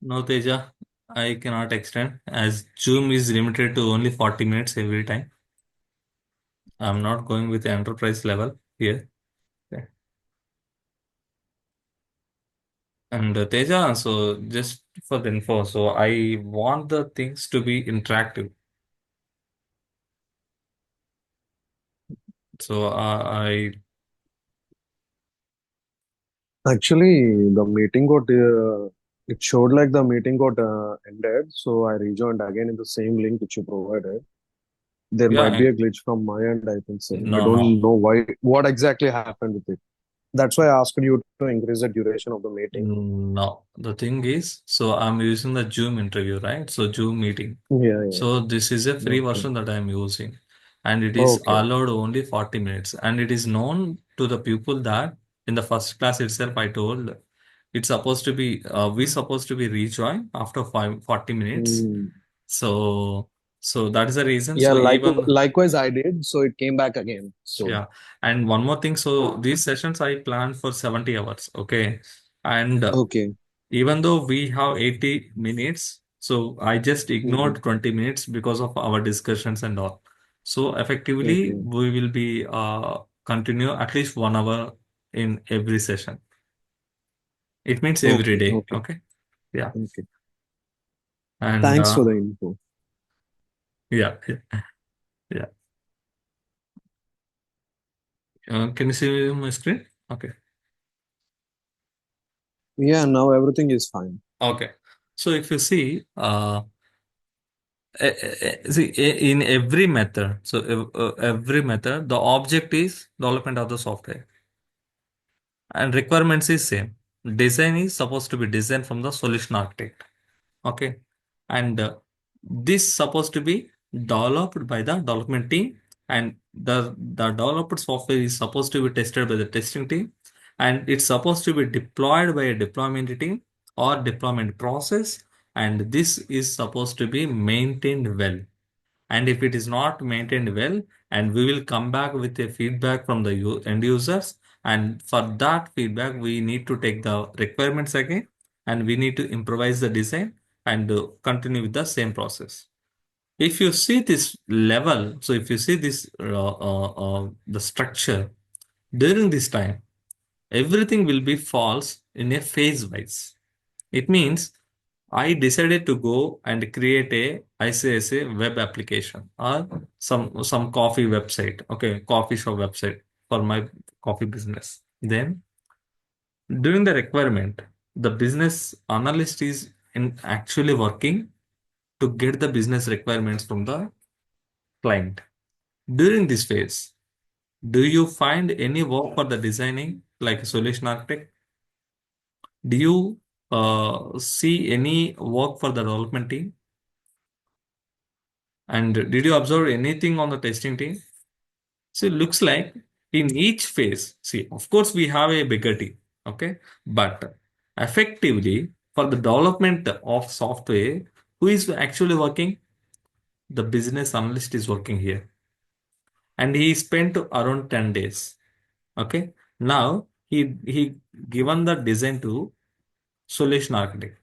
No, Teja, I cannot extend as Zoom is limited to only 40 minutes every time. I'm not going with enterprise level here. Okay. And Teja, so just for the info, so I want the things to be interactive. So I Actually, the meeting got it showed like the meeting got ended, so I rejoined again in the same link which you provided. There yeah might be a glitch from my end, I think so. I no don't no know why, what exactly happened with it. That's why I asked you to increase the duration of the meeting. no. The thing is, so I'm using the Zoom interview, right? So Zoom meeting. Yeah, yeah. So this is a free Okay. version that I'm using, and it is Okay. allowed only 40 minutes. And it is known to the people that in the first class itself, I told it's supposed to be we supposed to be rejoin after 40 minutes. Mm. So that is the reason. Yeah, So even likewise I did, so it came back again. So yeah, and one more thing. So these sessions I planned for 70 hours. Okay, and okay. even though we have 80 minutes, so I just Hmm. ignored 20 minutes because of our discussions and all. So effectively, Okay. we will be continue at least 1 hour in every session. It means every Okay. day. Okay. Okay. Yeah. Okay. And Thanks for the info. yeah, yeah. Can you see my screen? Okay. Yeah, now everything is fine. Okay. So if you see, in every method, so every method, the object is development of the software. And requirements is same. Design is supposed to be designed from the solution architect. Okay. And this supposed to be developed by the development team, and the developed software is supposed to be tested by the testing team, and it's supposed to be deployed by a deployment team or deployment process, and this is supposed to be maintained well. And if it is not maintained well, and we will come back with a feedback from the end users, and for that feedback we need to take the requirements again, and we need to improvise the design and continue with the same process. If you see this level, so if you see this the structure during this time, everything will be false in a phase wise. It means I decided to go and create a ICICI web application or some coffee website, okay, coffee shop website for my coffee business. Then during the requirement, the business analyst is in actually working to get the business requirements from the client. During this phase, do you find any work for the designing like a solution architect? Do you see any work for the development team? And did you observe anything on the testing team? So it looks like in each phase, see, of course, we have a bigger team, okay? But effectively, for the development of software, who is actually working? The business analyst is working here. And he spent around 10 days. Okay. Now he given the design to solution architect.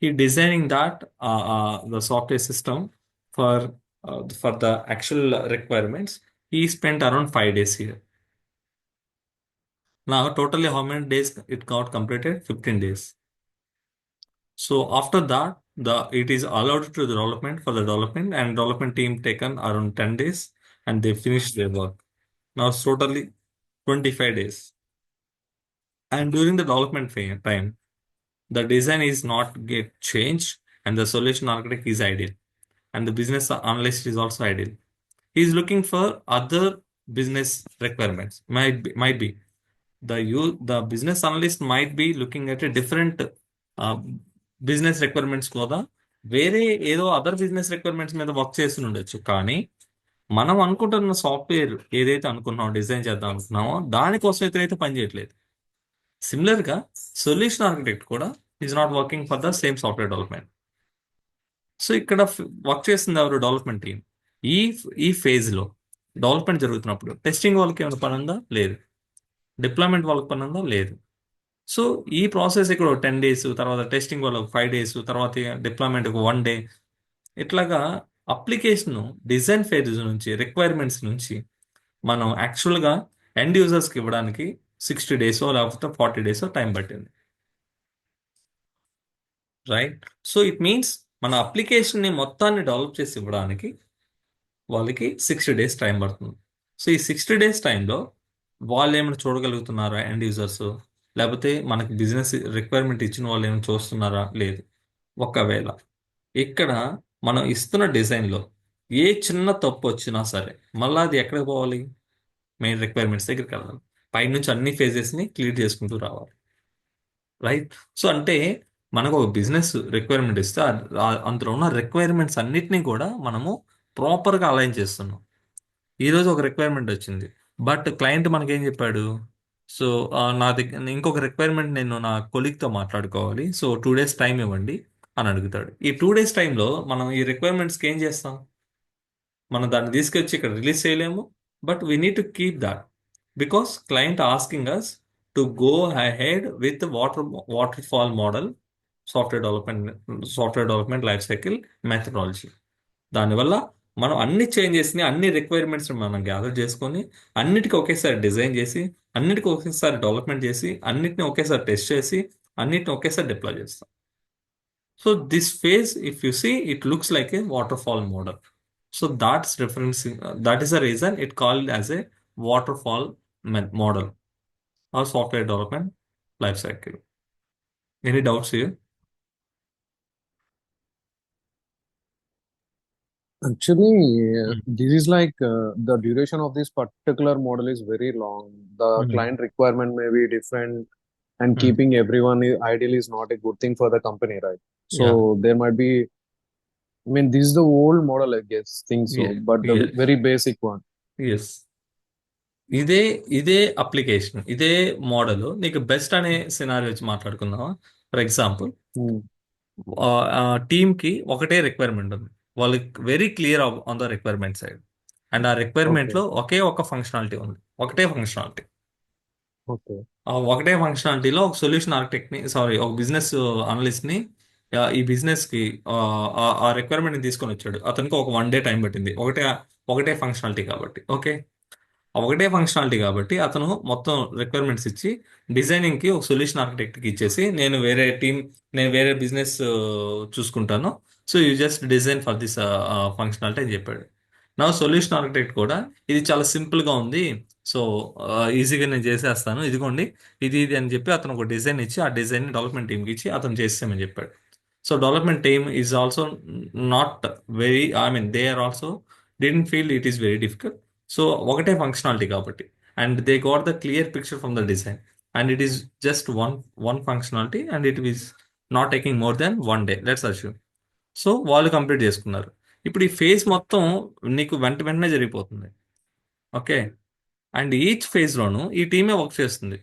He designing that the software system for the actual requirements. He spent around 5 days here. Now totally how many days it got completed? 15 days. So after that, the it is allowed to the development for the development, and development team taken around 10 days, and they finished their work. Now it's totally 25 days. And during the development time, the design is not get changed, and the solution architect is idle, and the business analyst is also idle. He is looking for other business requirements. Might be the business analyst might be looking at a different uh, business requirements కూడా వేరే ఏదో other business requirements మీద work చేసి ఉండొచ్చు. కానీ మనం అనుకుంటున్న software ఏదైతే అనుకున్నామో డిజైన్ చేద్దాం అనుకున్నామో దానికోసం అయితే పని చేయట్లేదు. సిమిలర్ గా సొల్యూషన్ ఆర్కిటెక్ట్ కూడా is not working for the same software development. So ఇక్కడ వర్క్ చేస్తుంది ఎవరు? Development team. ఈ ఈ ఫేజ్ లో డెవలప్మెంట్ జరుగుతున్నప్పుడు టెస్టింగ్ వాళ్ళకి ఏమైనా పని ఉందా? లేదు. డిప్లాయ్మెంట్ వాళ్ళకి పని ఉందా? లేదు. సో ఈ ప్రాసెస్ ఇక్కడ 10 డేస్, తర్వాత టెస్టింగ్ వాళ్ళకి 5 డేస్, తర్వాత డిప్లాయ్మెంట్ ఒక 1 డే, ఇట్లాగా అప్లికేషన్ డిజైన్ ఫేజ్ నుంచి రిక్వైర్మెంట్స్ నుంచి మనం యాక్చువల్గా ఎండ్ యూజర్స్కి ఇవ్వడానికి 60 డేసో లేకపోతే 40 డేసో టైం పట్టింది. రైట్. సో ఇట్ మీన్స్ మన అప్లికేషన్ని మొత్తాన్ని డెవలప్ చేసి ఇవ్వడానికి వాళ్ళకి 60 డేస్ టైం పడుతుంది. సో ఈ 60 డేస్ టైంలో వాళ్ళు ఏమైనా చూడగలుగుతున్నారా ఎండ్ యూజర్స్? లేకపోతే మనకి బిజినెస్ రిక్వైర్మెంట్ ఇచ్చిన వాళ్ళు ఏమైనా చూస్తున్నారా? లేదు. ఒకవేళ ఇక్కడ మనం ఇస్తున్న డిజైన్లో ఏ చిన్న తప్పు వచ్చినా సరే మళ్ళీ అది ఎక్కడికి పోవాలి? మెయిన్ రిక్వైర్మెంట్స్ దగ్గరికి వెళ్ళాలి. పైనుంచి అన్ని ఫేజెస్ని క్లియర్ చేసుకుంటూ రావాలి. రైట్. సో అంటే మనకు ఒక బిజినెస్ రిక్వైర్మెంట్ ఇస్తే అందులో ఉన్న రిక్వైర్మెంట్స్ అన్నిటినీ కూడా మనము ప్రాపర్గా అలైన్ చేస్తున్నాం. ఈరోజు ఒక రిక్వైర్మెంట్ వచ్చింది, బట్ క్లయింట్ మనకేం చెప్పాడు? సో నా దగ్గర ఇంకొక రిక్వైర్మెంట్ నేను నా కొలీగ్తో మాట్లాడుకోవాలి, సో 2 డేస్ టైం ఇవ్వండి అని అడుగుతాడు. ఈ 2 డేస్ టైంలో మనం ఈ రిక్వైర్మెంట్స్కి ఏం చేస్తాం? మనం దాన్ని తీసుకొచ్చి ఇక్కడ రిలీజ్ చేయలేము. But we need to keep that because client asking us to go ahead with waterfall model software development life cycle methodology. దానివల్ల మనం అన్ని చేంజెస్ని, అన్ని రిక్వైర్మెంట్స్ మనం గ్యాదర్ చేసుకొని అన్నిటికీ ఒకేసారి డిజైన్ చేసి, అన్నిటికీ ఒకేసారి డెవలప్మెంట్ చేసి, అన్నిటిని ఒకేసారి టెస్ట్ చేసి, అన్నిటిని ఒకేసారి డిప్లాయ్ చేస్తాం. So this phase, if you see, it looks like a waterfall model. So that's referencing, that is the reason it called as a waterfall model or software development life cycle. Any doubts here? Actually, Mm. this is like the duration of this particular model is very long. The Mm. client requirement may be different, and Mm. keeping everyone ideally is not a good thing for the company, right? So Yeah. there might be, I mean, this is the old model, I guess, think so, Yeah. but the Yes. very basic one. Yes. ఇదే ఇదే application, ఇదే model నీకు best అనే scenario వచ్చి మాట్లాడుకుందామా? For example, Hmm. టీమ్కి ఒకటే requirement ఉంది. వాళ్ళకి very clear on the requirement side. And ఆ Okay, రిక్వైర్మెంట్లో ఒకే ఒక ఫంక్షనాలిటీ ఉంది. ఒకటే ఫంక్షనాలిటీ. okay, ఆ ఒకటే ఫంక్షనాలిటీలో ఒక సొల్యూషన్ ఆర్కిటెక్ట్ని, సారీ, ఒక బిజినెస్ అనలిస్ట్ని ఈ బిజినెస్కి ఆ రిక్వైర్మెంట్ని తీసుకొని వచ్చాడు. అతనికి ఒక 1 డే టైం పట్టింది. ఒకటే ఒకటే ఫంక్షనాలిటీ కాబట్టి. ఓకే. ఆ ఒకటే ఫంక్షనాలిటీ కాబట్టి అతను మొత్తం రిక్వైర్మెంట్స్ ఇచ్చి డిజైనింగ్కి ఒక సొల్యూషన్ ఆర్కిటెక్ట్కి ఇచ్చేసి, నేను వేరే బిజినెస్ చూసుకుంటాను, so you just design for this functionality అని చెప్పాడు. నా సొల్యూషన్ ఆర్కిటెక్ట్ కూడా ఇది చాలా సింపుల్గా ఉంది, సో ఈజీగా నేను చేసేస్తాను, ఇదిగోండి ఇది ఇది అని చెప్పి అతను ఒక డిజైన్ ఇచ్చి ఆ డిజైన్ డెవలప్మెంట్ టీమ్కి ఇచ్చి అతను చేసేసామని చెప్పాడు. So development team is also not very, I mean they are also didn't feel it is very difficult. So ఒకటే ఫంక్షనాలిటీ కాబట్టి, and they got the clear picture from the design, and it is just one functionality, and it is not taking more than 1 day, let's assume. So వాళ్ళు complete చేసుకున్నారు. ఇప్పుడు ఈ phase మొత్తం నీకు వెంటనే జరిగిపోతుంది. ఓకే. అండ్ ఈచ్ ఫేజ్లోనూ ఈ టీమే work చేస్తుంది,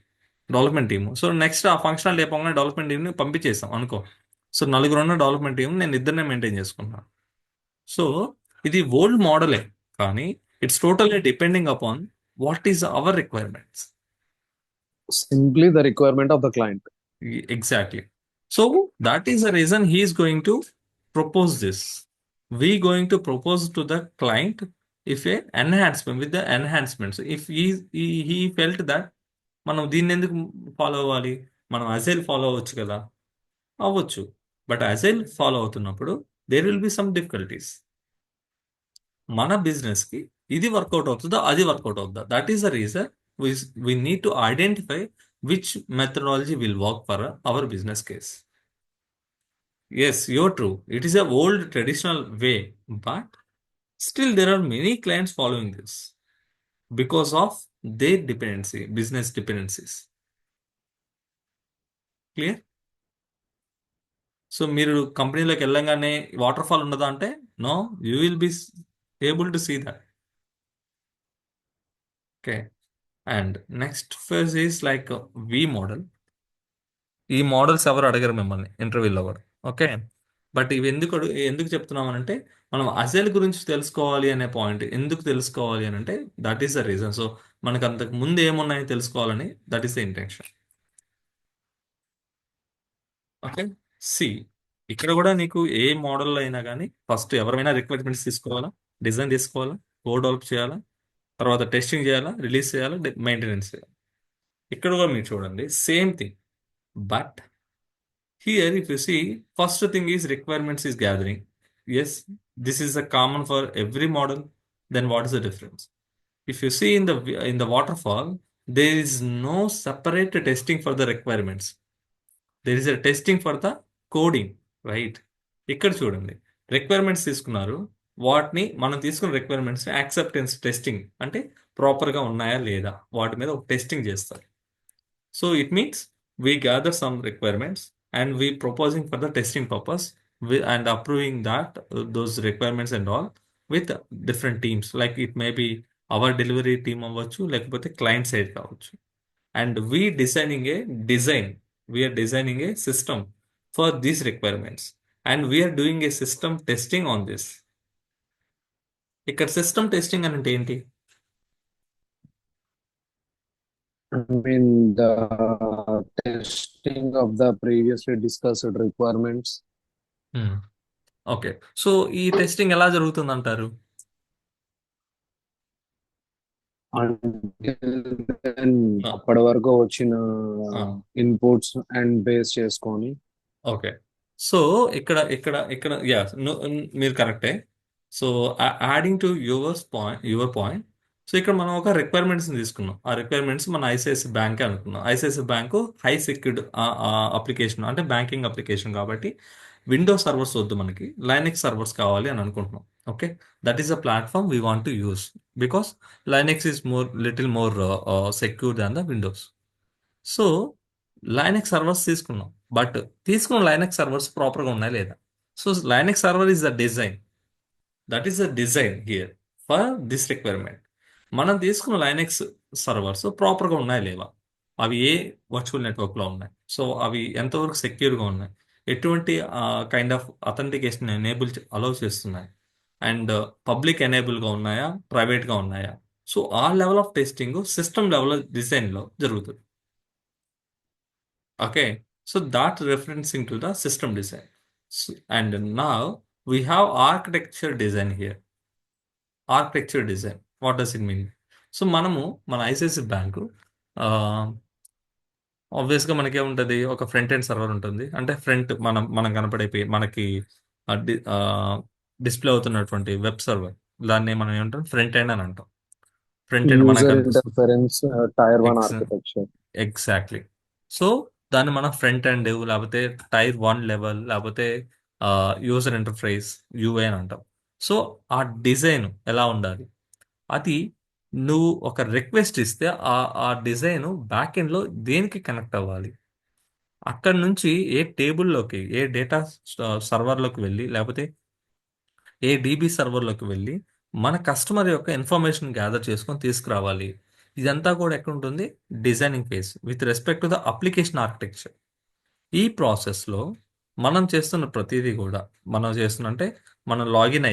డెవలప్మెంట్ టీము. సో నెక్స్ట్ ఆ ఫంక్షనాలిటీ అయిపోగానే డెవలప్మెంట్ టీమ్ని పంపించేసాం అనుకో. సో నలుగురు ఉన్న డెవలప్మెంట్ టీం నేను ఇద్దరినే మెయింటైన్ చేసుకున్నాను. సో ఇది ఓల్డ్ మోడలే, కానీ it's totally depending upon what is our requirements. simply the requirement of the client. Exactly. So that is the reason he is going to propose this. We going to propose to the client if a enhancement with the enhancements. If he felt that మనం దీన్ని ఎందుకు follow అవ్వాలి, మనం agile follow అవ్వచ్చు కదా, అవ్వచ్చు. But agile follow అవుతున్నప్పుడు there will be some difficulties. మన బిజినెస్కి ఇది వర్కౌట్ అవుతుందా, అది వర్కౌట్ అవుతుందా? That is the reason we need to identify which methodology will work for our business case. Yes, you're true. It is a old traditional way, but still there are many clients following this. Because of their dependency, business dependencies. Clear? So మీరు కంపెనీలోకి వెళ్ళంగానే waterfall ఉండదా అంటే, no, you will be able to see that. Okay. And next phase is like V model. ఈ models ఎవరు అడగరు మిమ్మల్ని ఇంటర్వ్యూలో కూడా. ఓకే. బట్ ఇవి ఎందుకు చెప్తున్నామనంటే, మనం అజైల్ గురించి తెలుసుకోవాలి అనే పాయింట్ ఎందుకు తెలుసుకోవాలి అని అంటే, that is the reason. So మనకు అంతకు ముందు ఏమున్నాయో తెలుసుకోవాలని, that is the intention. Okay. See, ఇక్కడ కూడా నీకు ఏ మోడల్లో అయినా కానీ ఫస్ట్ ఎవరైనా రిక్వైర్మెంట్స్ తీసుకోవాలా, డిజైన్ తీసుకోవాలా, కోడ్ డెవలప్ చేయాలా, తర్వాత టెస్టింగ్ చేయాలా, రిలీజ్ చేయాలా, మెయింటెనెన్స్ చేయాలి. ఇక్కడ కూడా మీరు చూడండి same thing. But here, if you see, first thing is requirements is gathering. Yes, this is a common for every model. Then what is the difference? If you see in the waterfall, there is no separate testing for the requirements. There is a testing for the coding, right? ఇక్కడ చూడండి, requirements తీసుకున్నారు. వాటిని మనం తీసుకున్న requirements acceptance testing అంటే ప్రాపర్గా ఉన్నాయా లేదా వాటి మీద ఒక టెస్టింగ్ చేస్తారు. So it means we gather some requirements and we proposing for the testing purpose, and approving that those requirements and all with different teams. Like it may be our delivery team అవ్వచ్చు, లేకపోతే client side కావచ్చు. And we are designing a system for these requirements. And we are doing a system testing on this. ఇక్కడ system testing అని అంటే ఏంటి? I mean, the testing of the previously discussed requirements. Okay. So ఈ testing ఎలా జరుగుతుంది అంటారు? Then అప్పటి వరకు వచ్చిన ఇన్పుట్స్ అండ్ బేస్ చేసుకొని. ఓకే. సో ఇక్కడ ఇక్కడ ఇక్కడ యా, మీరు కరెక్టే. So adding to your point, so ఇక్కడ మనం ఒక రిక్వైర్మెంట్స్ తీసుకున్నాం. ఆ రిక్వైర్మెంట్స్ మన ఐసిఐసి బ్యాంక్ అనుకున్నాం. ICICI bank high secured application అంటే బ్యాంకింగ్ అప్లికేషన్ కాబట్టి విండోస్ సర్వర్స్ వద్దు, మనకి లైనెక్స్ సర్వర్స్ కావాలి అని అనుకుంటున్నాం. Okay. That is a platform we want to use because Linux is little more secure than the Windows. So Linux servers తీసుకున్నాం, but తీసుకున్న Linux servers ప్రాపర్గా ఉన్నాయా లేదా? So Linux server is the design, that is the design here for this requirement. మనం తీసుకున్న Linux servers ప్రాపర్గా ఉన్నాయా లేవా, అవి ఏ వర్చువల్ నెట్వర్క్లో ఉన్నాయి, సో అవి ఎంతవరకు సెక్యూర్గా ఉన్నాయి, ఎటువంటి కైండ్ ఆఫ్ అథెంటికేషన్ అలౌ చేస్తున్నాయి, అండ్ పబ్లిక్ ఎనేబుల్గా ఉన్నాయా, ప్రైవేట్గా ఉన్నాయా. సో ఆ level of testing system level డిజైన్లో జరుగుతుంది. Okay, so that referencing to the system design. And now we have architecture design here. Architecture design, what does it mean? So మనము మన ICICI bank ఆబ్వియస్గా మనకేముంటుంది, ఒక ఫ్రంట్ ఎండ్ సర్వర్ ఉంటుంది. అంటే front మనం కనపడే మనకి డిస్ప్లే అవుతున్నటువంటి వెబ్ సర్వర్, దాన్ని మనం ఏమంటాం, ఫ్రంట్ ఎండ్ అని అంటాం. ఫ్రంట్ ఎండ్ మనకు యూజర్ కనిపిస్తుంది. Interference tier 1 architecture. Exactly. So దాన్ని మనం ఫ్రంట్ ఎండ్, లేకపోతే టైర్ 1 లెవెల్, లేకపోతే యూజర్ ఇంటర్ఫేస్ యూఐ అని అంటాం. సో ఆ డిజైన్ ఎలా ఉండాలి, అది నువ్వు ఒక రిక్వెస్ట్ ఇస్తే ఆ డిజైన్ బ్యాక్ ఎండ్లో దేనికి కనెక్ట్ అవ్వాలి, అక్కడి నుంచి ఏ టేబుల్లోకి, ఏ డేటా సర్వర్లోకి వెళ్ళి, లేకపోతే ఏ డీబీ సర్వర్లోకి వెళ్ళి మన కస్టమర్ యొక్క ఇన్ఫర్మేషన్ గ్యాదర్ చేసుకొని తీసుకురావాలి. ఇదంతా కూడా ఎక్కడ ఉంటుంది, designing phase with respect to the application architecture. ఈ ప్రాసెస్లో మనం చేస్తున్న ప్రతిదీ కూడా అంటే మనం లాగిన్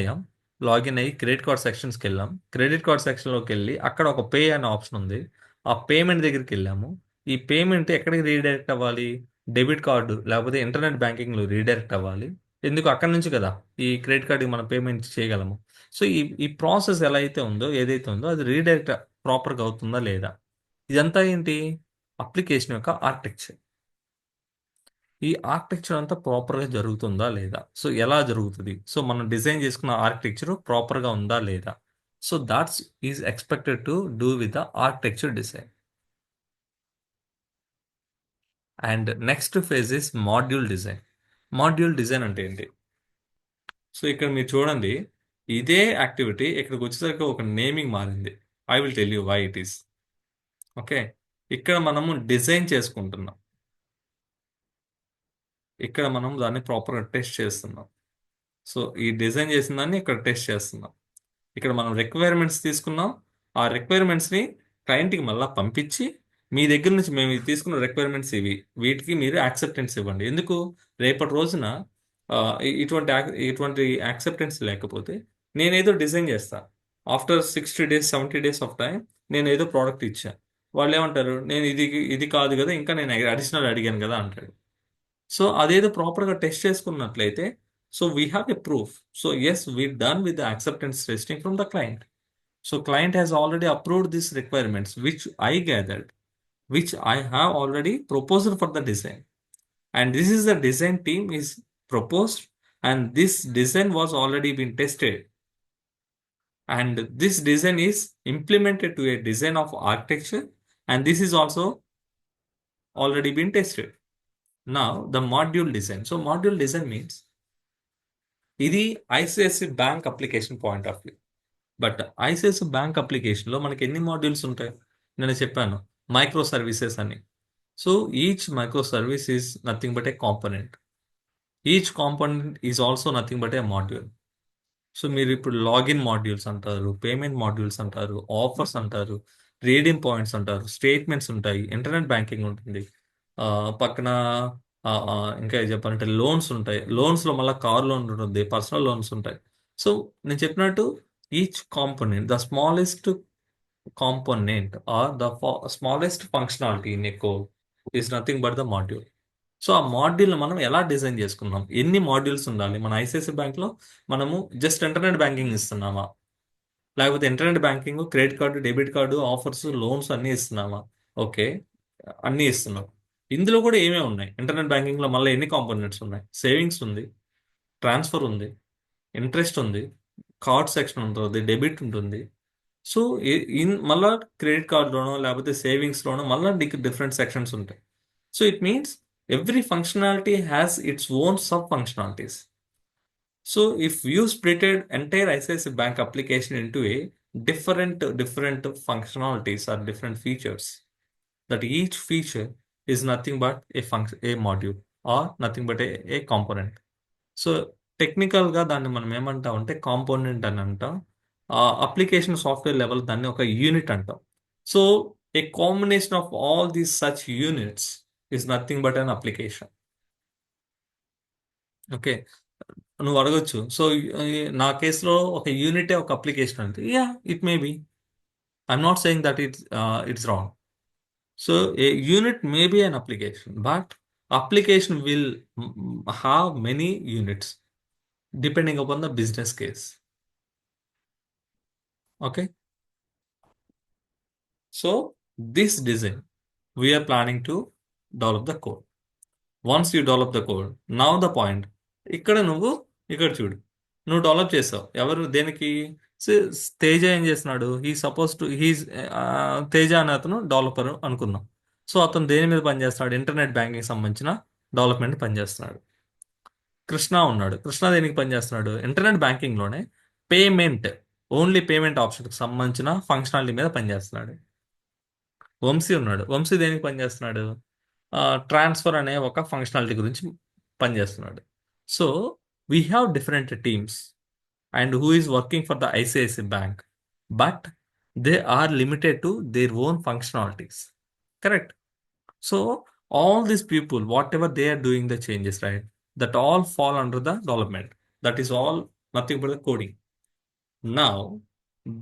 అయ్యి క్రెడిట్ కార్డ్ సెక్షన్స్కి వెళ్ళాం. క్రెడిట్ కార్డ్ సెక్షన్లోకి వెళ్ళి అక్కడ ఒక పే అనే ఆప్షన్ ఉంది, ఆ పేమెంట్ దగ్గరికి వెళ్ళాము. ఈ పేమెంట్ ఎక్కడికి రీడైరెక్ట్ అవ్వాలి, డెబిట్ కార్డు లేకపోతే ఇంటర్నెట్ బ్యాంకింగ్లో రీడైరెక్ట్ అవ్వాలి. ఎందుకు, అక్కడ నుంచి కదా ఈ క్రెడిట్ కార్డుకి మనం పేమెంట్ చేయగలము. సో ఈ ప్రాసెస్ ఎలా అయితే ఉందో, ఏదైతే ఉందో అది రీడైరెక్ట్ ప్రాపర్గా అవుతుందా లేదా, ఇదంతా ఏంటి, అప్లికేషన్ యొక్క ఆర్కిటెక్చర్. ఈ ఆర్కిటెక్చర్ అంతా ప్రాపర్గా జరుగుతుందా లేదా, సో ఎలా జరుగుతుంది, సో మనం డిజైన్ చేసుకున్న ఆర్కిటెక్చర్ ప్రాపర్గా ఉందా లేదా. So that's is expected to do with the architecture design. And next phase is module design. Module design అంటే ఏంటి? సో ఇక్కడ మీరు చూడండి, ఇదే యాక్టివిటీ ఇక్కడికి వచ్చేసరికి ఒక నేమింగ్ మారింది. I will tell you why it is. Okay, ఇక్కడ మనము డిజైన్ చేసుకుంటున్నాం, ఇక్కడ మనం దాన్ని ప్రాపర్గా టెస్ట్ చేస్తున్నాం. సో ఈ డిజైన్ చేసిన దాన్ని ఇక్కడ టెస్ట్ చేస్తున్నాం. ఇక్కడ మనం రిక్వైర్మెంట్స్ తీసుకున్నాం, ఆ రిక్వైర్మెంట్స్ని క్లయింట్కి మళ్ళీ పంపించి మీ దగ్గర నుంచి మేము ఇది తీసుకున్న రిక్వైర్మెంట్స్ ఇవి, వీటికి మీరు యాక్సెప్టెన్స్ ఇవ్వండి. ఎందుకు? రేపటి రోజున ఇటువంటి యాక్సెప్టెన్స్ లేకపోతే నేనేదో డిజైన్ చేస్తా, after 60 days 70 days of time నేను ఏదో ప్రోడక్ట్ ఇచ్చా, వాళ్ళు ఏమంటారు, నేను ఇది ఇది కాదు కదా, ఇంకా నేను అడిషనల్ అడిగాను కదా అంటాడు. సో అదేదో ప్రాపర్గా టెస్ట్ చేసుకున్నట్లయితే, so we have a proof. So yes, we done with the acceptance testing from the client. So client has already approved these requirements, which I gathered, which I have already proposed for the design. And this is the design team is proposed, and this design was already been tested. And this design is implemented to a design of architecture, and this is also already been tested. Now the module design. So module design means ఇది ICICI bank application point of view. But ICICI bank అప్లికేషన్లో మనకి ఎన్ని modules ఉంటాయి? నేను చెప్పాను micro services అని. So each micro service is nothing but A component. Each component is also nothing but A module. So మీరు ఇప్పుడు లాగిన్ మాడ్యూల్స్ అంటారు, పేమెంట్ మాడ్యూల్స్ అంటారు, ఆఫర్స్ అంటారు, రీడింగ్ పాయింట్స్ అంటారు, స్టేట్మెంట్స్ ఉంటాయి, ఇంటర్నెట్ బ్యాంకింగ్ ఉంటుంది, ఆ, పక్కన ఆ, ఆ, ఇంకా ఏం చెప్పాలంటే లోన్స్ ఉంటాయి. లోన్స్లో మళ్ళీ కార్ లోన్ ఉంటుంది, పర్సనల్ లోన్స్ ఉంటాయి. సో నేను చెప్పినట్టు each component, the smallest component are the smallest functionality in a code is nothing but the module. So ఆ మాడ్యూల్ని మనం ఎలా డిజైన్ చేసుకున్నాం, ఎన్ని మాడ్యూల్స్ ఉండాలి? మన ఐసిఐసి బ్యాంక్లో మనము జస్ట్ ఇంటర్నెట్ బ్యాంకింగ్ ఇస్తున్నామా, లేకపోతే internet banking, credit card, debit card, offers, loans అన్నీ ఇస్తున్నామా? ఓకే, అన్నీ ఇస్తున్నాం. ఇందులో కూడా ఏమేమి ఉన్నాయి? ఇంటర్నెట్ బ్యాంకింగ్లో మళ్ళీ ఎన్ని కాంపోనెంట్స్ ఉన్నాయి? సేవింగ్స్ ఉంది, ట్రాన్స్ఫర్ ఉంది, ఇంట్రెస్ట్ ఉంది, కార్డ్ సెక్షన్ ఉంటుంది, డెబిట్ ఉంటుంది. సో మళ్ళీ క్రెడిట్ కార్డులోనో లేకపోతే సేవింగ్స్లోనో మళ్ళీ డిఫరెంట్ సెక్షన్స్ ఉంటాయి. So it means every functionality has its own sub functionalities. So if you splitted entire ICICI Bank application into a different functionalities or different features, that each feature is nothing but a module or nothing but a component. So టెక్నికల్గా దాన్ని మనం ఏమంటాం అంటే component అని అంటాం. Application software level దాన్ని ఒక unit అంటాం. So A combination of all these such units is nothing but an application. Okay, నువ్వు అడగొచ్చు, సో నా కేసులో ఒక యూనిటే ఒక అప్లికేషన్ అంటే, yeah it may be. I'm not saying that it's wrong. So A unit may be an application, but application will have many units depending upon the business case. Okay, so this design we are planning to develop the code. Once you develop the code, now the point, ఇక్కడ నువ్వు ఇక్కడ చూడు, నువ్వు develop చేసావు, ఎవరు దేనికి? తేజ ఏం చేస్తున్నాడు? తేజ అనే అతను డెవలపర్ అనుకుందాం. సో అతను దేని మీద పనిచేస్తున్నాడు? ఇంటర్నెట్ బ్యాంకింగ్ సంబంధించిన డెవలప్మెంట్ పనిచేస్తున్నాడు. కృష్ణ ఉన్నాడు, కృష్ణ దేనికి పనిచేస్తున్నాడు? ఇంటర్నెట్ బ్యాంకింగ్లోనే పేమెంట్, ఓన్లీ పేమెంట్ ఆప్షన్కి సంబంధించిన ఫంక్షనాలిటీ మీద పనిచేస్తున్నాడు. వంశీ ఉన్నాడు, వంశీ దేనికి పనిచేస్తున్నాడు? ట్రాన్స్ఫర్ అనే ఒక ఫంక్షనాలిటీ గురించి పనిచేస్తున్నాడు. So we have different teams and who is working for the ICIC bank, but they are limited to their own functionalities. Correct? So all these people, whatever they are doing the changes, right, that all fall under the development. That is all nothing but the coding. Now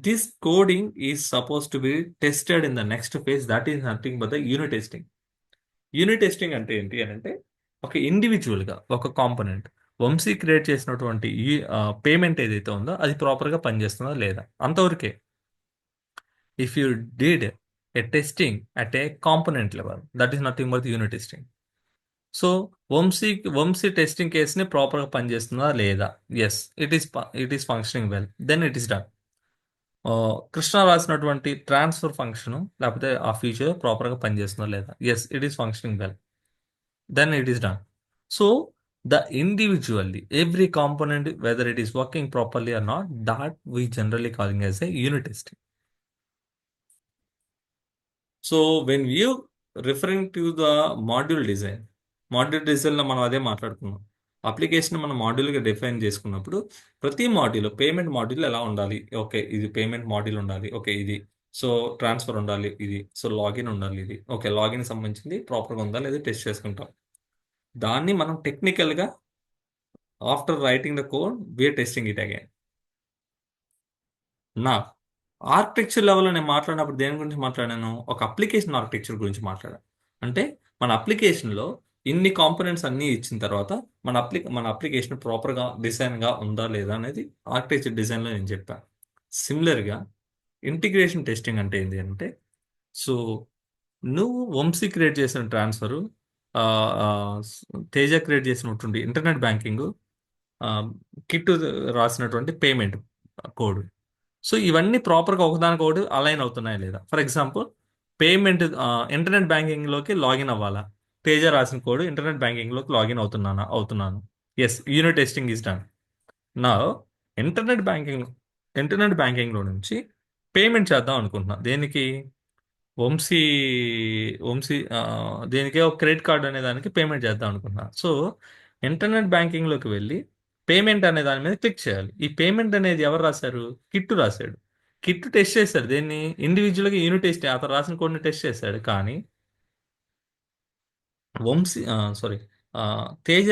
this coding is supposed to be tested in the next phase, that is nothing but the unit testing. Unit testing అంటే ఏంటి అని అంటే, ఒక ఇండివిజువల్గా ఒక component Vamsi create చేసినటువంటి payment ఏదైతే ఉందో అది ప్రాపర్గా పనిచేస్తుందా లేదా, అంతవరకే. If you did a testing at a component level, that is nothing but unit testing. So Vamshi testing కేసుని ప్రాపర్గా పనిచేస్తుందా లేదా? Yes, it is functioning well, then it is done. Krishna రాసినటువంటి ట్రాన్స్ఫర్ ఫంక్షన్ లేకపోతే ఆ ఫీచర్ ప్రాపర్గా పనిచేస్తుందా లేదా? Yes, it is functioning well, then it is done. So the individually every component, whether it is working properly or not, that we generally calling as a unit testing. So when you referring to the module డిజైన్లో మనం అదే మాట్లాడుకున్నాం. Application మనం మాడ్యూల్గా define చేసుకున్నప్పుడు ప్రతి module payment module ఎలా ఉండాలి, okay ఇది పేమెంట్ మాడ్యూల్ ఉండాలి, ఓకే ఇది సో ట్రాన్స్ఫర్ ఉండాలి, ఇది సో లాగిన్ ఉండాలి, ఇది ఓకే లాగిన్ సంబంధించింది ప్రాపర్గా ఉందా లేదా టెస్ట్ చేసుకుంటాం. దాన్ని మనం టెక్నికల్గా after writing the code we are testing it again. నా ఆర్కిటెక్చర్ లెవెల్లో నేను మాట్లాడినప్పుడు దేని గురించి మాట్లాడాను, ఒక అప్లికేషన్ ఆర్కిటెక్చర్ గురించి మాట్లాడాను. అంటే మన అప్లికేషన్లో ఇన్ని కాంపోనెంట్స్ అన్నీ ఇచ్చిన తర్వాత మన అప్లికేషన్ ప్రాపర్గా డిజైన్గా ఉందా లేదా అనేది ఆర్కిటెక్చర్ డిజైన్లో నేను చెప్పాను. సిమిలర్గా ఇంటిగ్రేషన్ టెస్టింగ్ అంటే ఏంటి అంటే, సో నువ్వు వంశీ క్రియేట్ చేసిన ట్రాన్స్ఫరు, తేజ క్రియేట్ చేసినటువంటి ఇంటర్నెట్ బ్యాంకింగ్, కిట్ రాసినటువంటి పేమెంట్ కోడ్, సో ఇవన్నీ ప్రాపర్గా ఒకదానికొకటి అలైన్ అవుతున్నాయా లేదా. ఫర్ ఎగ్జాంపుల్ పేమెంట్ ఇంటర్నెట్ బ్యాంకింగ్లోకి లాగిన్ అవ్వాలా, తేజ రాసిన కోడ్ ఇంటర్నెట్ బ్యాంకింగ్లోకి లాగిన్ అవుతున్నాను. Yes, unit testing is done. నా ఇంటర్నెట్ బ్యాంకింగ్ ఇంటర్నెట్ బ్యాంకింగ్లో నుంచి పేమెంట్ చేద్దాం అనుకుంటున్నా, దేనికి, వంశీ వంశీ దేనికే ఒక క్రెడిట్ కార్డ్ అనే దానికి పేమెంట్ చేద్దాం అనుకుంటున్నా. సో ఇంటర్నెట్ బ్యాంకింగ్లోకి వెళ్ళి పేమెంట్ అనే దాని మీద క్లిక్ చేయాలి. ఈ పేమెంట్ అనేది ఎవరు రాశారు, కిట్టు రాశాడు. కిట్టు టెస్ట్ చేశాడు దేన్ని, ఇండివిజువల్గా యూనిట్ టెస్ట్ అతను రాసిన కోడ్ని టెస్ట్ చేశాడు. కానీ వంశీ సారీ తేజ,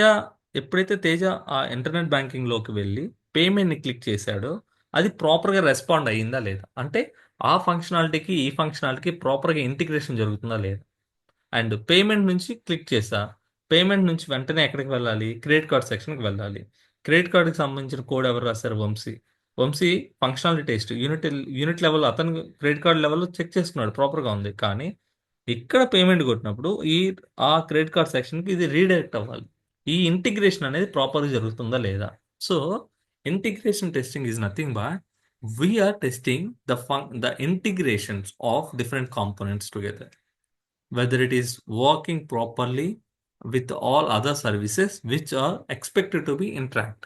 ఎప్పుడైతే తేజ ఆ ఇంటర్నెట్ బ్యాంకింగ్లోకి వెళ్ళి పేమెంట్ని క్లిక్ చేశాడో అది ప్రాపర్గా రెస్పాండ్ అయ్యిందా లేదా, అంటే ఆ ఫంక్షనాలిటీకి ఈ ఫంక్షనాలిటీకి ప్రాపర్గా ఇంటిగ్రేషన్ జరుగుతుందా లేదా. అండ్ పేమెంట్ నుంచి క్లిక్ చేసా, పేమెంట్ నుంచి వెంటనే ఎక్కడికి వెళ్ళాలి, క్రెడిట్ కార్డ్ సెక్షన్కి వెళ్ళాలి. క్రెడిట్ కార్డ్కి సంబంధించిన కోడ్ ఎవరు రాశారు, Vamshi. Vamshi functionality test unit level అతను క్రెడిట్ కార్డ్ లెవెల్లో చెక్ చేసుకున్నాడు ప్రాపర్గా ఉంది. కానీ ఇక్కడ పేమెంట్ కొట్టినప్పుడు ఆ క్రెడిట్ కార్డ్ సెక్షన్కి ఇది రీడైరెక్ట్ అవ్వాలి. ఈ ఇంటిగ్రేషన్ అనేది ప్రాపర్గా జరుగుతుందా లేదా. So integration testing is nothing but we are testing the integrations of different components together, whether it is working properly with all other services which are expected to be interact.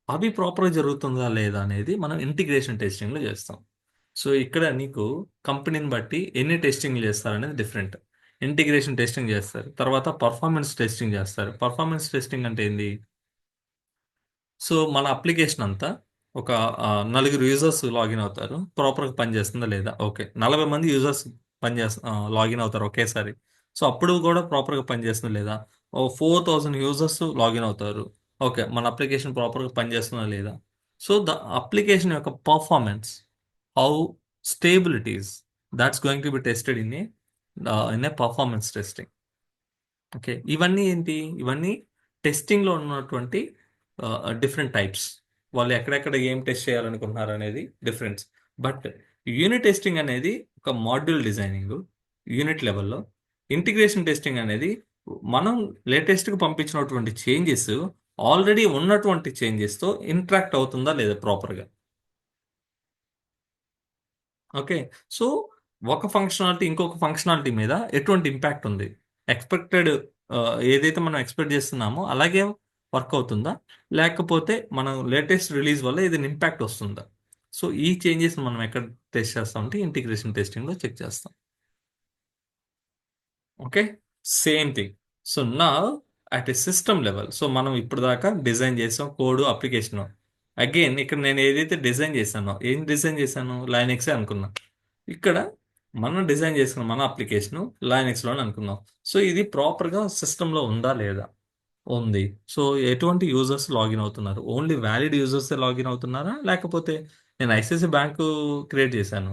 అవి ప్రాపర్గా జరుగుతుందా లేదా అనేది మనం ఇంటిగ్రేషన్ టెస్టింగ్లో చేస్తాం. సో ఇక్కడ నీకు కంపెనీని బట్టి ఎన్ని టెస్టింగ్లు చేస్తారనేది డిఫరెంట్. ఇంటిగ్రేషన్ టెస్టింగ్ చేస్తారు, తర్వాత పర్ఫార్మెన్స్ టెస్టింగ్ చేస్తారు. పర్ఫార్మెన్స్ టెస్టింగ్ అంటే ఏంది, సో మన అప్లికేషన్ అంతా ఒక నలుగురు యూజర్స్ లాగిన్ అవుతారు, ప్రాపర్గా పనిచేస్తుందా లేదా, ఓకే 40 మంది యూజర్స్ లాగిన్ అవుతారు ఒకేసారి, సో అప్పుడు కూడా ప్రాపర్గా పనిచేస్తుందా లేదా. ఓ 4000 యూజర్స్ లాగిన్ అవుతారు, ఓకే మన అప్లికేషన్ ప్రాపర్గా పనిచేస్తుందా లేదా. సో ద అప్లికేషన్ యొక్క performance, how stable it is, that's going to be tested in a performance testing. Okay, ఇవన్నీ ఏంటి, ఇవన్నీ టెస్టింగ్లో ఉన్నటువంటి డిఫరెంట్ టైప్స్. వాళ్ళు ఎక్కడెక్కడ ఏం టెస్ట్ చేయాలనుకుంటున్నారు అనేది డిఫరెన్స్. బట్ యూనిట్ టెస్టింగ్ అనేది ఒక మాడ్యూల్ డిజైనింగ్ యూనిట్ లెవెల్లో. ఇంటిగ్రేషన్ టెస్టింగ్ అనేది మనం లేటెస్ట్గా పంపించినటువంటి చేంజెస్ ఆల్రెడీ ఉన్నటువంటి చేంజెస్తో ఇంటరాక్ట్ అవుతుందా లేదా ప్రాపర్గా. ఓకే, సో ఒక ఫంక్షనాలిటీ ఇంకొక ఫంక్షనాలిటీ మీద ఎటువంటి ఇంపాక్ట్ ఉంది, ఎక్స్పెక్టెడ్ ఏదైతే మనం ఎక్స్పెక్ట్ చేస్తున్నామో అలాగే వర్క్ అవుతుందా, లేకపోతే మనం లేటెస్ట్ రిలీజ్ వల్ల ఏదైనా ఇంపాక్ట్ వస్తుందా. సో ఈ చేంజెస్ మనం ఎక్కడ టెస్ట్ చేస్తామంటే ఇంటిగ్రేషన్ టెస్టింగ్లో చెక్ చేస్తాం. Okay, same thing. సో నా at a system level, so మనం ఇప్పుడు దాకా డిజైన్ చేసాం కోడ్ అప్లికేషన్. అగైన్ ఇక్కడ నేను ఏదైతే డిజైన్ చేశానో, ఏం డిజైన్ చేశాను, లైనెక్సే అనుకున్నా. ఇక్కడ మనం డిజైన్ చేసుకున్న మన అప్లికేషన్ లైనెక్స్లోనే అనుకుందాం. సో ఇది ప్రాపర్గా సిస్టంలో ఉందా లేదా, ఉంది. సో ఎటువంటి యూజర్స్ లాగిన్ అవుతున్నారు, ఓన్లీ వ్యాలిడ్ యూజర్సే లాగిన్ అవుతున్నారా, లేకపోతే నేను ఐసిఐసి బ్యాంకు క్రియేట్ చేశాను,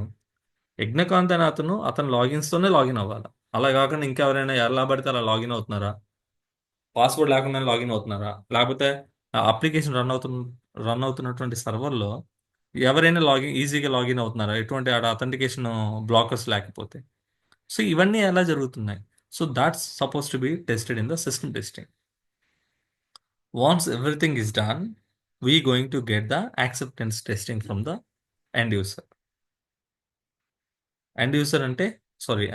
యజ్ఞకాంత్ అనే అతను లాగిన్స్తోనే లాగిన్ అవ్వాలి, అలా కాకుండా ఇంకెవరైనా ఎలా పడితే అలా లాగిన్ అవుతున్నారా, పాస్వర్డ్ లేకుండా లాగిన్ అవుతున్నారా, లేకపోతే అప్లికేషన్ రన్ అవుతున్నటువంటి సర్వర్లో ఎవరైనా ఈజీగా లాగిన్ అవుతున్నారా, ఎటువంటి ఆడ అథెంటికేషన్ బ్లాకర్స్ లేకపోతే. సో ఇవన్నీ ఎలా జరుగుతున్నాయి, so that's suppose to be tested in the system testing. Once everything is done, we going to get the acceptance testing from the end user. End user అంటే sorry,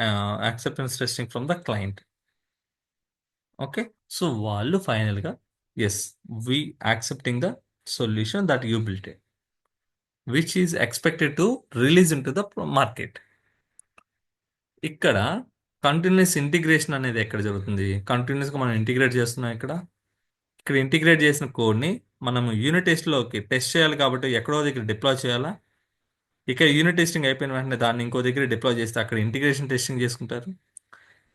acceptance testing from the client. Okay, so వాళ్ళు ఫైనల్గా yes, we accepting the solution that you built. Which is expected to release into the market. ఇక్కడ continuous integration అనేది ఎక్కడ జరుగుతుంది? కంటిన్యూస్గా మనం integrate చేస్తున్నాం ఇక్కడ. ఇక్కడ ఇంటిగ్రేట్ చేసిన కోడ్ని మనం యూనిట్ టెస్ట్లోకి టెస్ట్ చేయాలి కాబట్టి ఎక్కడో దగ్గర డిప్లాయ్ చేయాలా. ఇక్కడ యూనిట్ టెస్టింగ్ అయిపోయిన వెంటనే దాన్ని ఇంకో దగ్గర డిప్లాయ్ చేస్తే అక్కడ ఇంటిగ్రేషన్ టెస్టింగ్ చేసుకుంటారు.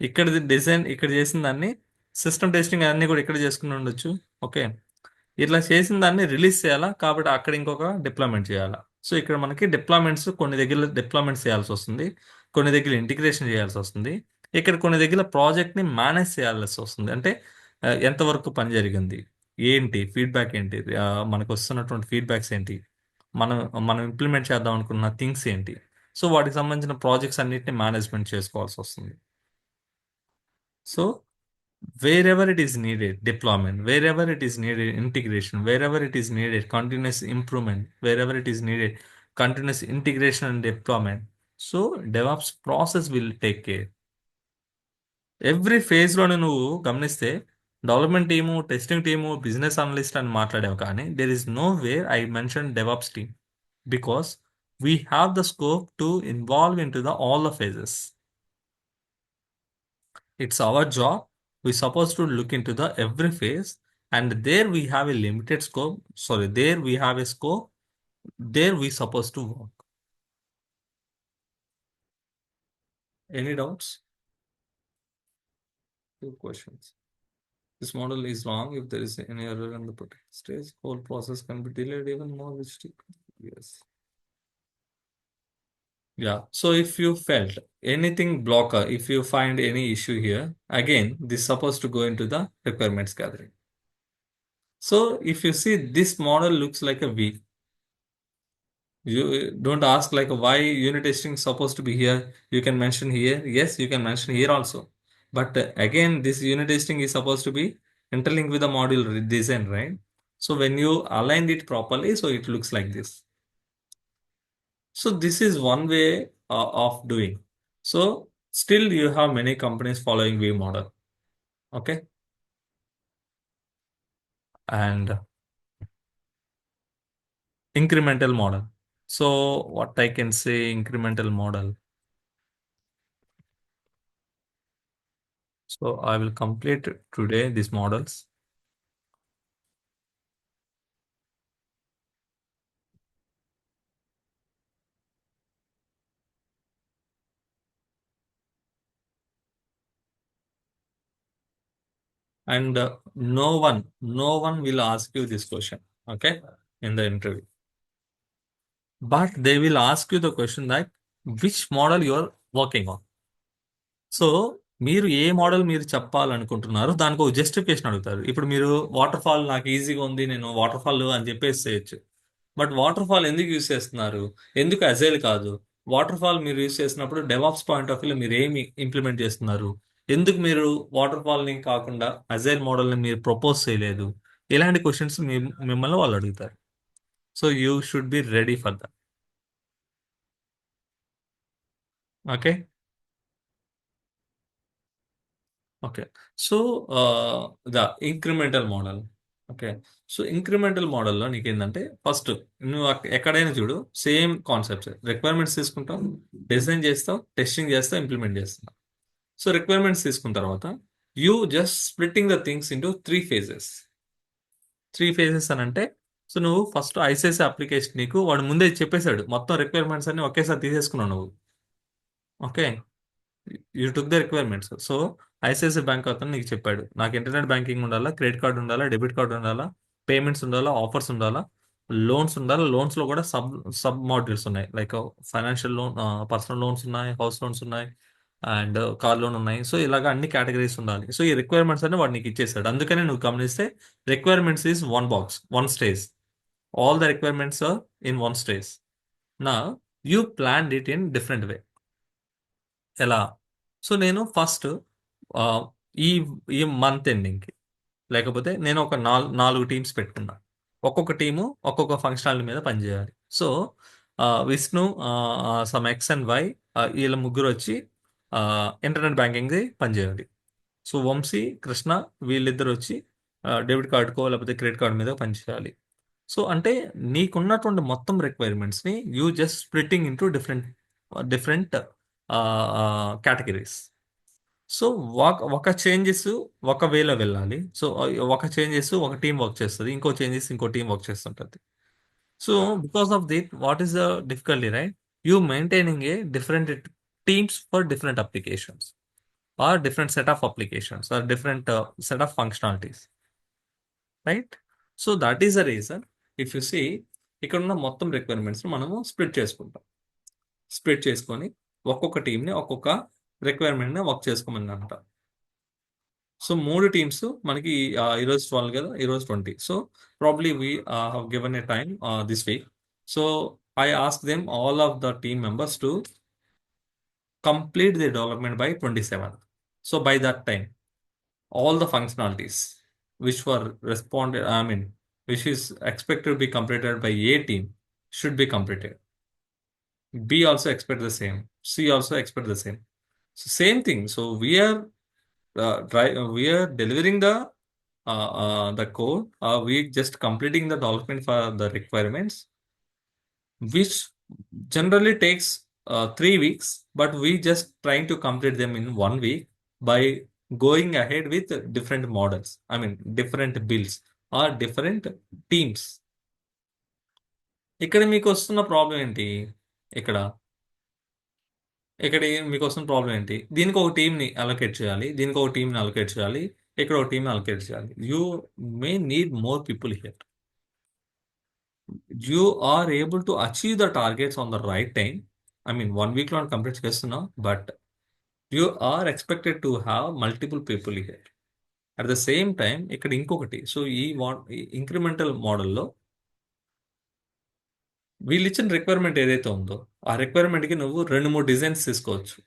ఇక్కడ డిజైన్ ఇక్కడ చేసిన దాన్ని సిస్టమ్ టెస్టింగ్ అన్నీ కూడా ఇక్కడ చేసుకుని ఉండొచ్చు. ఓకే, ఇట్లా చేసిన దాన్ని రిలీజ్ చేయాలా కాబట్టి అక్కడ ఇంకొక డిప్లాయ్మెంట్ చేయాలా. సో ఇక్కడ మనకి డిప్లాయ్మెంట్స్ కొన్ని దగ్గర డిప్లాయ్మెంట్స్ చేయాల్సి వస్తుంది, కొన్ని దగ్గర ఇంటిగ్రేషన్ చేయాల్సి వస్తుంది, ఇక్కడ కొన్ని దగ్గర ప్రాజెక్ట్ని మేనేజ్ చేయాల్సి వస్తుంది. అంటే ఎంతవరకు పని జరిగింది, ఏంటి ఫీడ్బ్యాక్, ఏంటి మనకు వస్తున్నటువంటి ఫీడ్బ్యాక్స్ ఏంటి, మనం మనం ఇంప్లిమెంట్ చేద్దాం అనుకున్న థింగ్స్ ఏంటి. సో వాటికి సంబంధించిన ప్రాజెక్ట్స్ అన్నిటిని మేనేజ్మెంట్ చేసుకోవాల్సి వస్తుంది. So wherever it is needed deployment, wherever it is needed integration, wherever it is needed continuous improvement, wherever it is needed continuous integration and deployment, so DevOps process will take care. Every ఫేజ్లోనే నువ్వు గమనిస్తే development team, testing team, business analyst అని మాట్లాడావు, కానీ there is no where I mention DevOps team because we have the scope to involve into the all the phases. It's our job. We're supposed to look into the every phase, and there we have a limited scope. Sorry, there we have a scope. There we supposed to work. Any doubts? Two questions. This model is wrong. If there is any error in the protect stage, whole process can be delayed even more. Yes. Yeah. So if you felt anything blocker, if you find any issue here, again, this is supposed to go into the requirements gathering. So if you see this model looks like a V. You don't ask like why unit testing is supposed to be here. You can mention here. Yes, you can mention here also. But again, this unit testing is supposed to be interlinked with the module design, right? So when you aligned it properly, so it looks like this. So this is one way of doing. So still you have many companies following V model. Okay. And incremental model. So what I can say, incremental model. So I will complete today these models. And no one will ask you this question, okay, in the interview. But they will ask you the question like which model you are working on. So మీరు ఏ model మీరు చెప్పాలనుకుంటున్నారో దానికి ఒక justification అడుగుతారు. ఇప్పుడు మీరు water fall నాకు ఈజీగా ఉంది, నేను వాటర్ ఫాల్ అని చెప్పేసి చేయొచ్చు. బట్ వాటర్ ఫాల్ ఎందుకు యూస్ చేస్తున్నారు, ఎందుకు అజైల్ కాదు? వాటర్ ఫాల్ మీరు యూస్ చేసినప్పుడు డెవాప్స్ పాయింట్ ఆఫ్ వ్యూలో మీరు ఏమి ఇంప్లిమెంట్ చేస్తున్నారు, ఎందుకు మీరు వాటర్ ఫాల్ని కాకుండా అజైల్ మోడల్ని మీరు ప్రపోజ్ చేయలేదు? ఇలాంటి క్వశ్చన్స్ మిమ్మల్ని వాళ్ళు అడుగుతారు. So you should be ready for that. Okay. Okay. So the incremental model. Okay. So incremental మోడల్లో నీకేంటంటే ఫస్ట్ నువ్వు ఎక్కడైనా చూడు సేమ్ కాన్సెప్ట్స్. రిక్వైర్మెంట్స్ తీసుకుంటావు, డిజైన్ చేస్తావు, టెస్టింగ్ చేస్తావు, ఇంప్లిమెంట్ చేస్తావు. సో రిక్వైర్మెంట్స్ తీసుకున్న తర్వాత you just splitting the things into 3 phases. 3 phases అని అంటే, సో నువ్వు ఫస్ట్ ఐసిఐసిఐ అప్లికేషన్ నీకు వాడు ముందే చెప్పేశాడు, మొత్తం రిక్వైర్మెంట్స్ అన్ని ఒకేసారి తీసేసుకున్నావు నువ్వు. Okay, you took the requirements. So ICICI bank అతను నీకు చెప్పాడు, నాకు ఇంటర్నెట్ బ్యాంకింగ్ ఉండాలా, క్రెడిట్ కార్డు ఉండాలా, డెబిట్ కార్డు ఉండాలా, పేమెంట్స్ ఉండాలా, ఆఫర్స్ ఉండాలా, లోన్స్ ఉండాలా. లోన్స్లో కూడా సబ్ సబ్ మాడ్యూల్స్ ఉన్నాయి, like financial loan, personal loans ఉన్నాయి, హౌస్ లోన్స్ ఉన్నాయి, అండ్ కార్ లోన్ ఉన్నాయి. సో ఇలాగ అన్ని కేటగిరీస్ ఉండాలి. సో ఈ రిక్వైర్మెంట్స్ అన్ని వాడు నీకు ఇచ్చేసాడు. అందుకని నువ్వు గమనిస్తే requirements is one box, one stage. All the requirements are in one stage. నా you plan it in different way. ఎలా? సో నేను ఫస్ట్ ఈ ఈ మంత్ ఎండింగ్కి, లేకపోతే నేను ఒక 4 టీమ్స్ పెట్టుకున్నా. ఒక్కొక్క టీము ఒక్కొక్క ఫంక్షనాలిటీ మీద పనిచేయాలి. So Vishnu, some X and Y, వీళ్ళ ముగ్గురు వచ్చి ఇంటర్నెట్ బ్యాంకింగ్ పనిచేయాలి. సో వంశీ, కృష్ణ వీళ్ళిద్దరు వచ్చి డెబిట్ కార్డుకో లేకపోతే క్రెడిట్ కార్డు మీద పనిచేయాలి. సో అంటే నీకున్నటువంటి మొత్తం రిక్వైర్మెంట్స్ ని you just splitting into different categories. So ఒక చేంజెస్ ఒక వేలో వెళ్ళాలి. సో ఒక చేంజెస్ ఒక టీం వర్క్ చేస్తుంది, ఇంకో చేంజెస్ ఇంకో టీం వర్క్ చేస్తుంటది. So because of that what is the difficulty, right? You maintaining a different teams for different applications or different set of applications or different set of functionalities, right? So that is the reason. If you see, ఇక్కడ ఉన్న మొత్తం requirements మనము split చేసుకుంటాం. Split చేసుకొని ఒక్కొక్క టీంని ఒక్కొక్క రిక్వైర్మెంట్ని work చేసుకోమని అంటాం. సో 3 టీమ్స్ మనకి ఈరోజు 12 కదా, ఈరోజు 20. So probably we have given a time this week. So I ask them all of the team members to complete the development by 27th. So by that time, all the functionalities which were responded, I mean, which is expected to be completed by A team should be completed. B also expect the same. C also expect the same. So same thing. So we are delivering the code. We just completing the development for the requirements, which generally takes 3 weeks, but we just trying to complete them in 1 week by going ahead with different models. I mean, different builds or different teams. ఇక్కడ మీకు వస్తున్న problem ఏంటి? ఇక్కడ ఇక్కడ మీకు వస్తున్న problem ఏంటి? దీనికి ఒక టీంని అలొకేట్ చేయాలి, దీనికి ఒక టీంని అలొకేట్ చేయాలి, ఇక్కడ ఒక టీంని అలొకేట్ చేయాలి. You may need more people here. You are able to achieve the targets on the right time. I mean, 1 week లో కంప్లీట్ చేస్తున్నాం, but you are expected to have multiple people here. At the same time ఇక్కడ ఇంకొకటి. So ఈ incremental మోడల్లో వీళ్ళు ఇచ్చిన requirement ఏదైతే ఉందో ఆ రిక్వైర్మెంట్కి నువ్వు 2-3 డిజైన్స్ తీసుకోవచ్చు.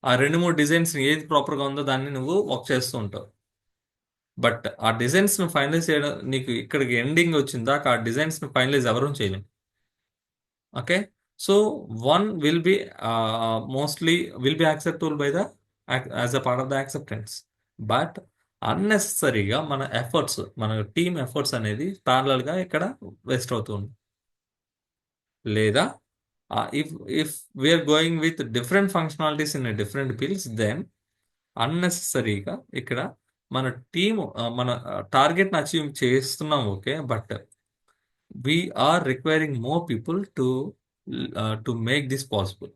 ఆ 2-3 డిజైన్స్ ఏది ప్రాపర్గా ఉందో దాన్ని నువ్వు వర్క్ చేస్తూ ఉంటావు. బట్ ఆ డిజైన్స్ ను ఫైనలైజ్ చేయడం, నీకు ఇక్కడికి ఎండింగ్ వచ్చిందాక ఆ డిజైన్స్ ను ఫైనలైజ్ ఎవరూ చేయలేం. Okay. So one will be acceptable by the as a part of the acceptance. But అన్నెసరీగా మన టీమ్ ఎఫర్ట్స్ అనేది parallel గా ఇక్కడ వేస్ట్ అవుతుంది. లేదా if we are going with different functionalities in a different builds, then అన్నెసరీగా ఇక్కడ మన team మన టార్గెట్ని అచీవ్ చేస్తున్నాం, okay, but we are requiring more people to make this possible.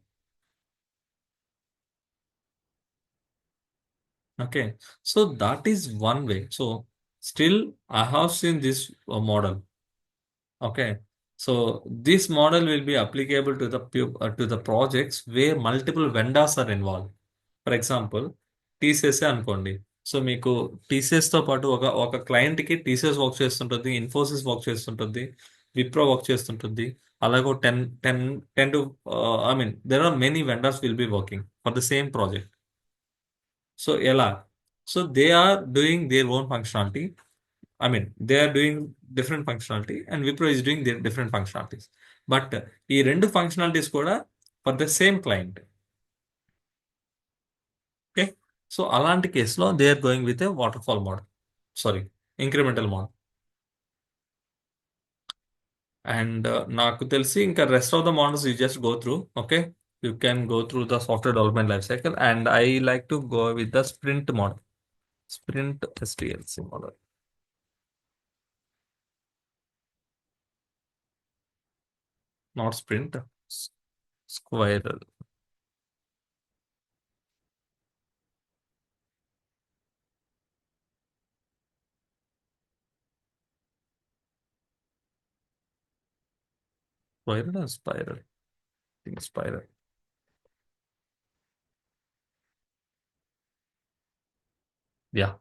Okay, so that is one way. So still I have seen this model. Okay, so this model will be applicable to the projects where multiple vendors are involved. For example TCS అనుకోండి. So మీకు TCS తో పాటు ఒక client కి TCS work చేస్తుంటుంది, Infosys work చేస్తుంటుంది, Wipro work చేస్తుంటుంది. అలాగే 10 to I mean there are many vendors will be working for the same project. So ఎలా? So they are doing their own functionality. I mean, they are doing different functionality and Wipro is doing their different functionalities. But ఈ రెండు functionalities కూడా for the same client. Okay. So అలాంటి కేసులో they are going with a waterfall model, sorry, incremental model. And నాకు తెలిసి ఇంకా rest of the models you just go through. Okay, you can go through the software development life cycle and I like to go with the sprint model, sprint SDLC model. Not sprint, spiral. Spiral or spiral? I think spiral. Yeah.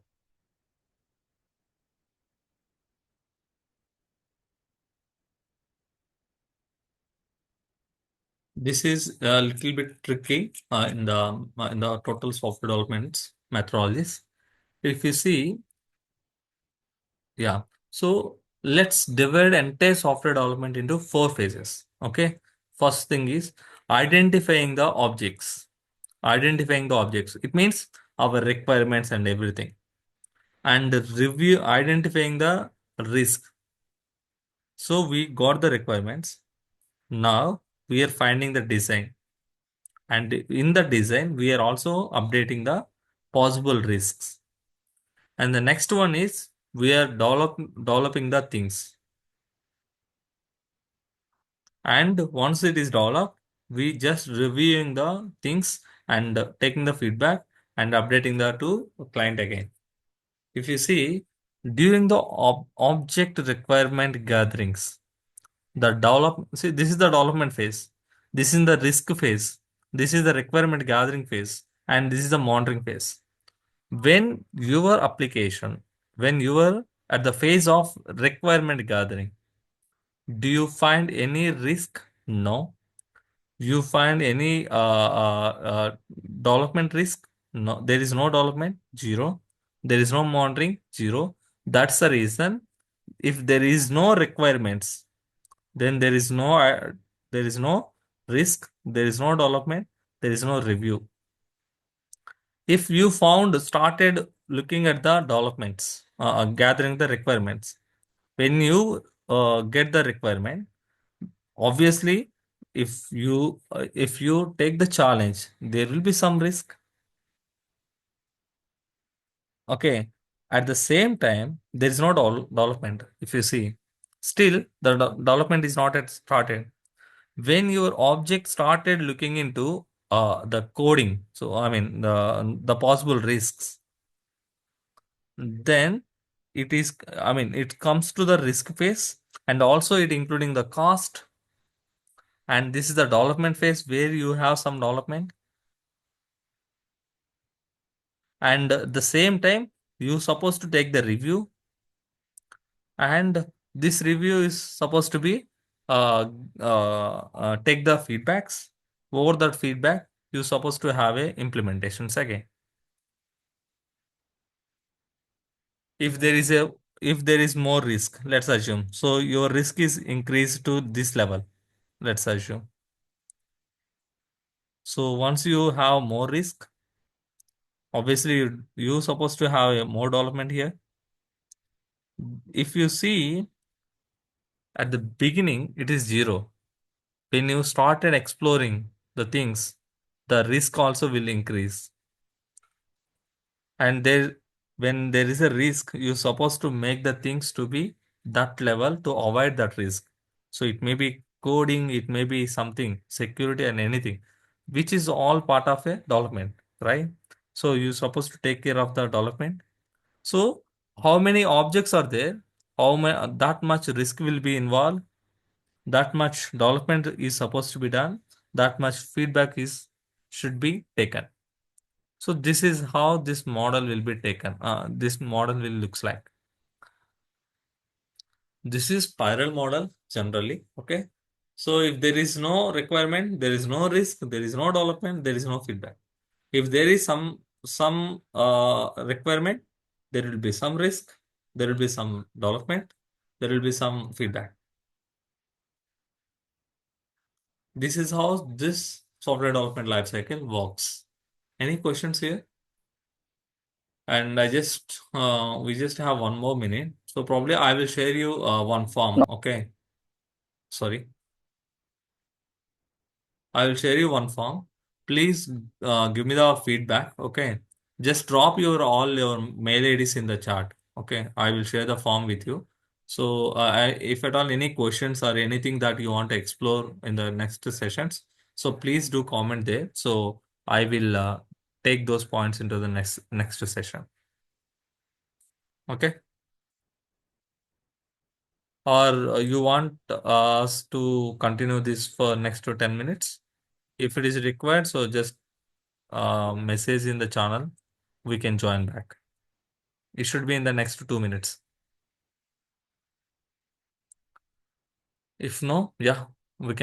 This is a little bit tricky in the total software development methodologies. If you see, yeah. So let's divide entire software development into 4 phases. Okay. First thing is identifying the objects. Identifying the objects. It means our requirements and everything. And identifying the risk. So we got the requirements. Now we are finding the design. And in the design, we are also updating the possible risks. And the next one is we are developing the things. And once it is developed, we just reviewing the things and taking the feedback and updating that to client again. If you see, during the object requirement gatherings, this is the development phase, this is the risk phase, this is the requirement gathering phase, and this is the monitoring phase. When your application, when you are at the phase of requirement gathering, do you find any risk? No. You find any development risk? No, there is no development, zero. There is no monitoring, zero. That's the reason. If there is no requirements, then there is no risk, there is no development, there is no review. If you found started looking at the developments, gathering the requirements, when you get the requirement, obviously, if you take the challenge, there will be some risk. Okay. At the same time, there is no development. If you see, still the development is not yet started. When your object started looking into the coding, so I mean the possible risks, then it comes to the risk phase, and also it including the cost, and this is the development phase where you have some development, and the same time you supposed to take the review, and this review is supposed to be take the feedbacks. Over that feedback you supposed to have a implementations again. if there is a if there is more risk, let's assume, so your risk is increased to this level, let's assume. So once you have more risk, obviously you supposed to have a more development here. If you see, at the beginning it is zero. When you started exploring the things, the risk also will increase. And when there is a risk, you're supposed to make the things to be that level to avoid that risk. So it may be coding, it may be something, security and anything, which is all part of a development, right? So you're supposed to take care of the development. So how many objects are there? That much risk will be involved, that much development is supposed to be done, that much feedback is should be taken. So this is how this model will be taken. This model will looks like. This is spiral model generally. Okay. So if there is no requirement, there is no risk, there is no development, there is no feedback. If there is some requirement, there will be some risk, there will be some development, there will be some feedback. This is how this software development lifecycle works. Any questions here? And we just have 1 more minute. So probably I will share you one form. Okay. Sorry. I will share you one form. Please give me the feedback. Okay. Just drop all your mail IDs in the chat. Okay. I will share the form with you. So if at all any questions or anything that you want to explore in the next sessions, so please do comment there. So I will take those points into the next session. Okay. Or you want us to continue this for next to 10 minutes? If it is required, so just message in the channel. We can join back. It should be in the next 2 minutes. If no, yeah,